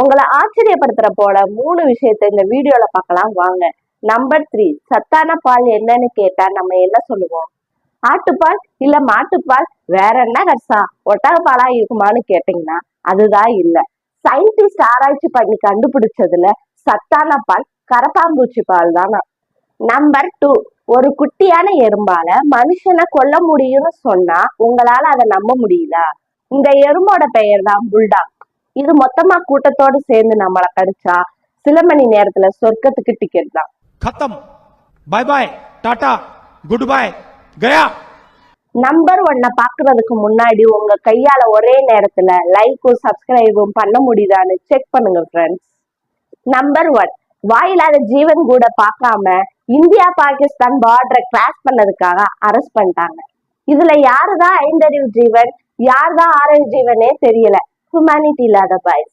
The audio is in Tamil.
உங்களை ஆச்சரியப்படுத்துற போல 3 விஷயத்த இந்த வீடியோல பார்க்கலாம் வாங்க. நம்பர் 3, சத்தான பால் என்னன்னு கேட்டா நம்ம என்ன சொல்லுவோம்? ஆட்டுப்பால் இல்ல மாட்டுப்பால், வேற என்ன கட்சா ஒட்டக பாலா இருக்குமான்னு கேட்டீங்கன்னா அதுதான் இல்ல. சயின்டிஸ்ட் ஆராய்ச்சி பண்ணி கண்டுபிடிச்சதுல சத்தான பால் கரப்பாம்பூச்சி பால் தானா. நம்பர் 2, ஒரு குட்டியான எறும்பால மனுஷனை கொல்ல முடியும்னு சொன்னா உங்களால அதை நம்ப முடியுதா? இந்த எறும்போட பெயர் தான் புல்டாக். இது மொத்தமா கூட்டத்தோடு சேர்ந்து நம்மளை கடிச்சா சில மணி நேரத்துல சொர்க்கத்துக்கு டிக்கெட் தான். खत्म, bye bye, tata, goodbye, गया. நம்பர் 1 பாக்குறதுக்கு முன்னாடி உங்க கையால ஒரே நேரத்துல லைக்கும் சப்ஸ்கிரைபும் பண்ண முடியுதான்னு செக் பண்ணுங்க ஃப்ரெண்ட்ஸ். நம்பர் 1, வாயில்லாத ஜீவன் கூட பார்க்காம இந்தியா பாகிஸ்தான் பார்டரை கிராஸ் பண்ணதுக்காக அரெஸ்ட் பண்ணிட்டாங்க. இதுல யாருதான் ஐந்தறிவு ஜீவன், யாருதான் ஆறறிவு ஜீவனே தெரியல. ஹியூமனிட்டி இல்லாத பாய்ஸ்.